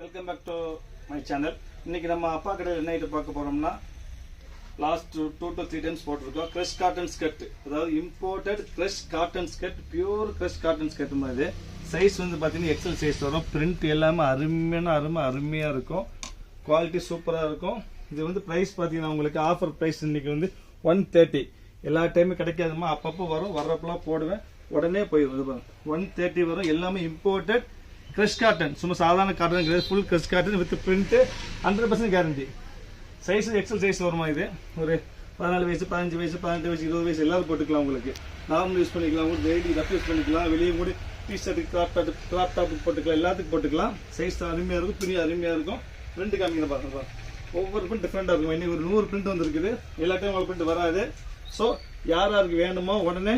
Welcome back to my channel. இன்னைக்கு நம்ம அப்பா கடையில் என்ன ஐட்டம் பார்க்க போறோம்னா, லாஸ்ட் 2 to 3 டைம்ஸ் போட்டிருக்கோம் கிரஷ் காட்டன் ஸ்கர்ட். அதாவது imported crush cotton skirt, pure crush cotton skirt மாதிரி. சைஸ் வந்து பார்த்தீங்கன்னா எக்ஸல் சைஸ் வரும். பிரிண்ட் எல்லாமே அருமையாக இருக்கும். குவாலிட்டி சூப்பராக இருக்கும். இது வந்து ப்ரைஸ் பார்த்தீங்கன்னா உங்களுக்கு ஆஃபர் ப்ரைஸ் இன்னைக்கு வந்து 130. எல்லா டைமும் கிடைக்காதுமா, அப்பப்போ வரும், வர்றப்பெல்லாம் போடுவேன், உடனே போயிடும். 130 வரும். எல்லாமே இம்போர்ட்டட் கிரஷ் காட்டன், சும்மா சாதாரண காட்டன் கிடையாது, full crush cotton with print, 100% guarantee. Size XL size வருமா? இது ஒரு 14 வயசு, 15 வயசு, 18 வயசு, 20 வயசு எல்லாரும் போட்டுக்கலாம். உங்களுக்கு நார்மல் யூஸ் பண்ணிக்கலாம், உங்களுக்கு டெய்லி ரஃப் யூஸ் பண்ணிக்கலாம், வெளியே கூட டிஷர்ட், கிராப் டாப் போட்டுக்கலாம், எல்லாத்துக்கும் போட்டுக்கலாம். சைஸ் அருமையாக இருக்கும், துணி அருமையாக இருக்கும். பிரிண்ட் காமிக்கிற பாருங்க, ஒவ்வொரு பிரிண்ட் டிஃப்ரெண்டாக இருக்கும். இன்னைக்கு ஒரு 100 பிரிண்ட் வந்துருக்குது, எல்லா டைம் உங்களுக்கு பிரிண்ட் வராது. ஸோ யாருக்கு வேணுமோ உடனே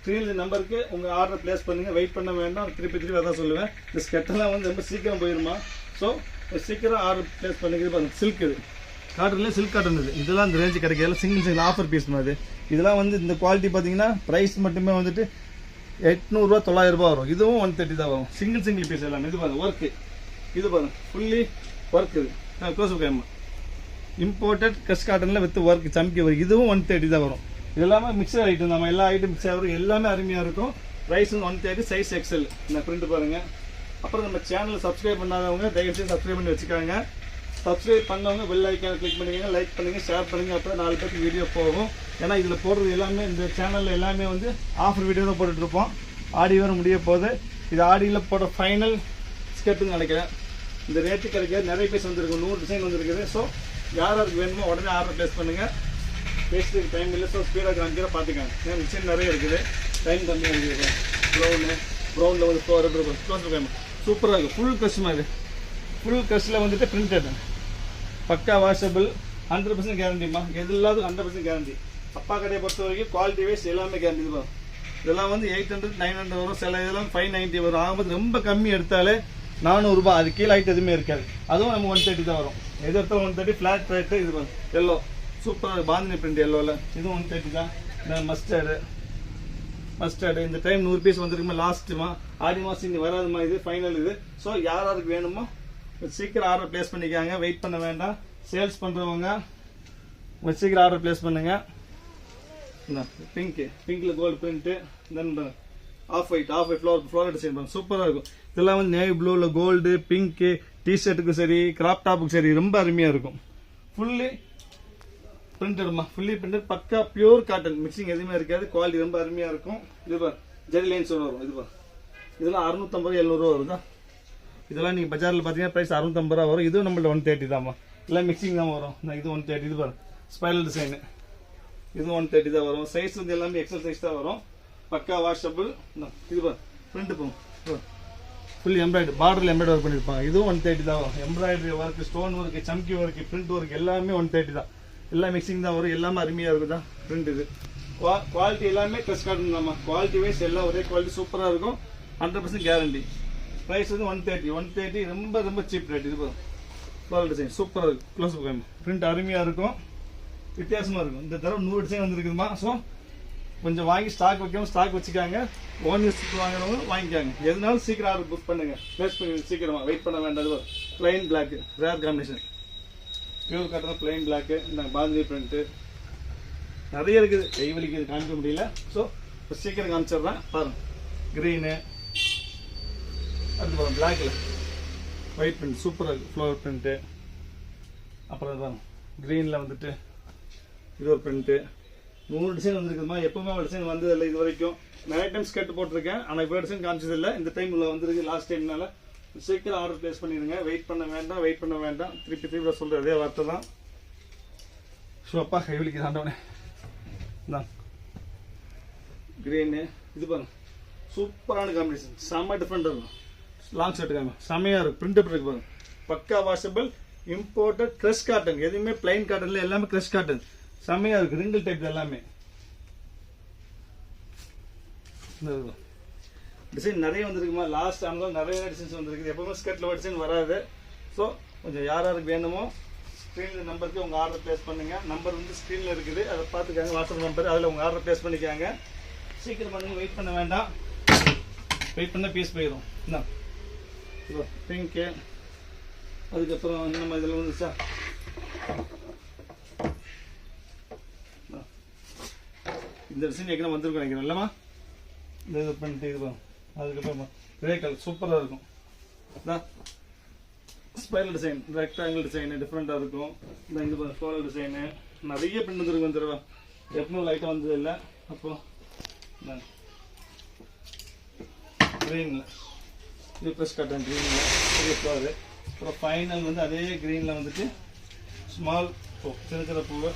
ஸ்க்ரீன் நம்பருக்கு உங்கள் ஆர்டர் பிளேஸ் பண்ணுங்கள், வெயிட் பண்ண வேண்டாம். திருப்பி அதான் சொல்லுவேன், இந்த ஸ்கெட்டெல்லாம் வந்து ரொம்ப சீக்கிரம் போயிடுமா. ஸோ சீக்கிரம் ஆர்டர் பிளேஸ் பண்ணிக்கிறது பாருங்க. சில்க் இது காட்டன்லேயே சில்க் காட்டன் இது, இதெல்லாம் இந்த ரேஞ்சு கிடைக்காது. சிங்கிள் ஆஃபர் பீஸ் மாதிரி. இதெல்லாம் வந்து இந்த குவாலிட்டி பார்த்தீங்கன்னா ப்ரைஸ் மட்டுமே வந்துட்டு 800 900 வரும். இதுவும் 130 தான் வரும். சிங்கிள் பீஸ் எல்லாமே. இது பாருங்க ஒர்க்கு, இது பாருங்க ஃபுல்லி ஒர்க். இது க்ளோஸ் கேம் இம்போர்ட்டட் கிரஷ் காட்டனில் வித் ஒர்க் சம்கி வரும். இதுவும் 130 தான் வரும். இது எல்லாமே மிக்சர் ஐட்டம், நம்ம எல்லா ஐட்டம் மிக்ஸ் ஆகும், எல்லாமே அருமையாக இருக்கும். Price 130, size XL. இந்த பிரிண்ட் பாருங்கள். அப்புறம் நம்ம சேனல் சப்ஸ்கிரைப் பண்ணாதவங்க தயவுசெய்து சப்ஸ்கிரைப் பண்ணி வச்சுக்காங்க. சப்ஸ்கிரைப் பண்ணவங்க பெல் ஐக்கான கிளிக் பண்ணிக்கங்க, லைக் பண்ணுங்கள், ஷேர் பண்ணுங்கள். அப்போ 4 பேருக்கு வீடியோ போகும். ஏன்னா இதில் போடுறது எல்லாமே, இந்த சேனலில் எல்லாமே வந்து ஆஃபர் வீடியோ தான் போட்டுட்ருப்போம். ஆடி வர முடிய போகுது. இது ஆடியில் போட ஃபைனல் ஸ்கர்ட்டுன்னு நினைக்கிறேன். இந்த ரேட்டு கிடைக்காது, நிறைய பீஸ் வந்துருக்கு, 100 டிசைன் வந்துருக்குது. ஸோ யாருக்கு வேணுமோ உடனே ஆர்டர் ப்ளேஸ் பண்ணுங்கள். பேசுறதுக்கு டைம் இல்லை, ஸோ ஸ்பீடாக காமிக்கிற பார்த்துக்காங்க. ஏன்னா மிஷின் நிறைய இருக்குது, டைம் கம்மியாக இருக்குது. ப்ரௌனில் வந்து க்ளோஸ் கேம் சூப்பராக இருக்குது. ஃபுல் கஸ்டமாக இது, ஃபுல் கஸ்டில் வந்துட்டு பிரிண்டட், பக்கா வாஷபிள், 100% கேரண்டிமா. எது இல்லாத 100% கேரண்டி. அப்பா கடையை பொறுத்த வரைக்கும் குவாலிட்டி வைஸ் எல்லாமே கேரண்டி. இது இதெல்லாம் வந்து 800 900 வரும், சில இதெல்லாம் 590 வரும். ஆகும்போது ரொம்ப கம்மி எடுத்தாலே 400 ரூபாய், அது கீழே ஐட்டம் எதுவுமே இருக்காது. அதுவும் நம்ம 130 தான் வரும். எது எடுத்தாலும் 130. Flat rate. இது எல்லோ சூப்பராக பாந்தினி பிரிண்ட் எல்லோவில், இதுவும் 130 தான். இந்த மஸ்டர்டு இந்த டைம் 100 பீஸ் வந்துருக்குமா, லாஸ்ட்டுமா, ஆடி மாதம் இங்கே வராதுமா. இது ஃபைனல் இது. ஸோ யாருக்கு வேணுமோ சீக்கிரம் ஆர்டர் பிளேஸ் பண்ணிக்காங்க, வெயிட் பண்ண வேண்டாம். சேல்ஸ் பண்ணுறவங்க சீக்கிரம் ஆர்டர் பிளேஸ் பண்ணுங்க. பிங்க்ல gold print, then off white floor design பண்ணுங்க, சூப்பராக இருக்கும். இதெல்லாம் வந்து நேவி ப்ளூவில் கோல்டு, பிங்க்கு, டிஷர்ட்டுக்கும் சரி, கிராப் டாப்புக்கும் சரி, ரொம்ப அருமையாக இருக்கும். ஃபுல்லி பிரிண்டட்மா, ஃபுல்லி பிரிண்டட், பக்கா பியூர் காட்டன், மிக்சிங் எதுவுமே இருக்காது. குவாலிட்டி ரொம்ப அருமையாக இருக்கும். இது பார் ஜெரி லைன்ஸ் வரும். இது பார் இதெல்லாம் 650 700 வருதா. இதெல்லாம் நீங்கள் பஜாரில் பார்த்தீங்கன்னா ப்ரைஸ் 650 ரூபா வரும். இதுவும் நம்மள்ட்ட 130 தான்மா. எல்லாம் மிக்சிங் தான் வரும். இது 130. இது பாரு ஸ்பைரல் டிசைனு, இதுவும் 130 தான் வரும். சைஸ் வந்து எல்லாமே எக்ஸல் சைஸ் தான் வரும். பக்கா வாஷபிள். இது பாரு பிரிண்ட் போகும், ஃபுல் எம்ப்ராய்டரி, பார்டரில் எம்ப்ராய்டரி ஒர்க் பண்ணியிருப்பாங்க. இதுவும் 130 தான் வரும். எம்ப்ராய்டரி ஒர்க், ஸ்டோன் ஒர்க், சம்கி ஒர்க், பிரிண்ட் ஒர்க் எல்லாமே 130 தான். எல்லாம் மிக்சிங் தான் வரும். எல்லாமே அருமையாக இருக்குதா பிரிண்ட். இது குவாலிட்டி எல்லாமே கிரஷ் காட்டன் தான்மா. குவாலிட்டி வைஸ் எல்லாம் ஒரே குவாலிட்டி சூப்பராக இருக்கும். 100% கேரண்டி. ப்ரைஸ் வந்து 130 ரொம்ப சீப் ரேட். இது ஃப்ளோரல் டிசைன் சூப்பராக இருக்கும். க்ளோஸ் பிரிண்ட் அருமையாக இருக்கும், வித்தியாசமாக இருக்கும். இந்த தடவை 100 டிசைன் வந்துருக்குதுமா. ஸோ கொஞ்சம் வாங்கி ஸ்டாக் வைக்காம ஸ்டாக் வச்சுக்காங்க. ஓன் யூஸ் வாங்குறவங்க வாங்கிக்காங்க. எதுனாலும் சீக்கிரம் ஆர்டர் புக் பண்ணுங்க, ப்ளேஸ் பண்ணி சீக்கிரமாக, வெயிட் பண்ண வேண்டாம். Plain black rare combination, pure cotton plain black. இந்த பாந்தினி பிரிண்ட்டு நிறைய இருக்குது, கைவலிக்கு இது காமிக்க முடியல. ஸோ இப்போ சீக்கிரம் காமிச்சிடுறேன் பாருங்க. க்ரீனு, அடுத்து பாருங்க பிளாக்கில் ஒயிட் பிரிண்ட் சூப்பராக இருக்குது, ஃப்ளவர் பிரிண்ட்டு. அப்புறம் பாருங்க க்ரீனில் வந்துட்டு இது ஒரு பிரிண்ட்டு. 100 டிசைன் வந்துருக்குதுமா. எப்பவுமே ஒரு டிசைன் வந்ததில்லை இது வரைக்கும். நிறைய டைம் ஸ்கர்ட் போட்டிருக்கேன், ஆனால் இப்போ டிசைன் காமிச்சதில்லை. இந்த டைமில் வந்துருக்கு, லாஸ்ட் டைம்னால. சீக்கிரம் ஆர்டர் பிளேஸ் பண்ணிடுங்க, வெயிட் பண்ண வேண்டாம். திருப்பி சொல்கிற அதே வார்த்தை தான். ஸோ அப்பா கைவலிக்கு தாண்டவனே தான் க்ரீனு. இது பாருங்க சூப்பரான காம்பினேஷன், செம்ம டிஃப்ரெண்டாக இருக்கும். லாங் ஷர்ட் காமி செம்மையாக இருக்கும். பிரிண்ட் இருக்கு பாருங்க, பக்கா வாஷபிள், இம்போர்ட்டட் கிரஷ் காட்டன். எதுவுமே பிளைன் காட்டன்ல, எல்லாமே கிரஷ் காட்டன், செம்மையாக இருக்குது. ரிங்கிள் டைப் எல்லாமே. டிசைன் நிறைய வந்துருக்குமா. லாஸ்ட் டைம்ல நிறைய டிசைன்ஸ் வந்துருக்குது. எப்பவுமே ஸ்கர்ட்ல டிசைன் வராது. ஸோ கொஞ்சம் யாருக்கு வேணுமோ ஸ்க்ரீனில் நம்பருக்கு உங்கள் ஆர்டர் பிளேஸ் பண்ணுங்கள். நம்பர் வந்து ஸ்க்ரீனில் இருக்குது, அதை பார்த்துக்காங்க. வாட்ஸ்அப் நம்பர், அதில் உங்கள் ஆர்டர் பிளேஸ் பண்ணிக்காங்க. சீக்கிரம் பண்ணுங்க, வெயிட் பண்ண வேண்டாம். வெயிட் பண்ணால் பீஸ் போயிடும். என்ன பிங்க்கு, அதுக்கப்புறம் நம்ம இதில் வந்துச்சா இந்த டிசைன் ஏற்கனவே வந்திருக்கும் நினைக்கிறேன் இல்லைம்மா. இந்த இது பண்ணிட்டு இது அதுக்கப்புறம் கிரே கலர் சூப்பராக இருக்கும். ஸ்பைரல் டிசைன், ரெக்டாங்கிள் டிசைனு டிஃப்ரெண்ட்டாக இருக்கும். இந்த இது ஃப்ளோரல் டிசைனு நிறைய பிரிண்ட் வந்துருக்கு வந்துடுவா. எப்பவும் லைட்டாக வந்தது இல்லை. அப்புறம் க்ரீனில் இது ப்ரெஸ் காட்டன் க்ரீனில் பெரிய ஃப்ளவர். அப்புறம் ஃபைனல் வந்து அதே க்ரீனில் வந்துட்டு ஸ்மால் பூ, சின்ன சின்ன பூவை.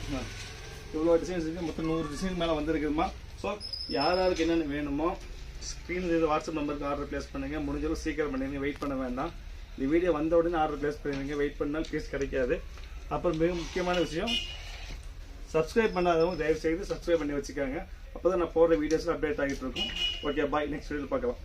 இவ்வளோ டிசைன்ஸ் இருக்குது. மொத்தம் 100 டிசைன் மேலே வந்துருக்குதுமா. ஸோ யார் யாருக்கு என்னென்ன வேணுமோ ஸ்க்ரீனில் இது வாட்ஸ்அப் நம்பருக்கு ஆர்டர் ப்ளேஸ் பண்ணுங்கள். முடிஞ்சளவு சீக்கிரம் பண்ணிடுங்க, வெயிட் பண்ண வேண்டாம். இந்த வீடியோ வந்த உடனே ஆர்டர் ப்ளேஸ் பண்ணிடுங்க, வெயிட் பண்ணால் பீஸ் கிடைக்காது. அப்புறம் மிக முக்கியமான விஷயம், சப்ஸ்கிரைப் பண்ணாதவங்க தயவு செய்து சப்ஸ்கிரைப் பண்ணி வச்சுக்காங்க. அப்போ தான் நான் போடுற வீடியோஸில் அப்டேட் ஆகிட்டு இருக்கும். ஓகே, பாய். நெக்ஸ்ட் வீடியோவில் பார்க்கலாம்.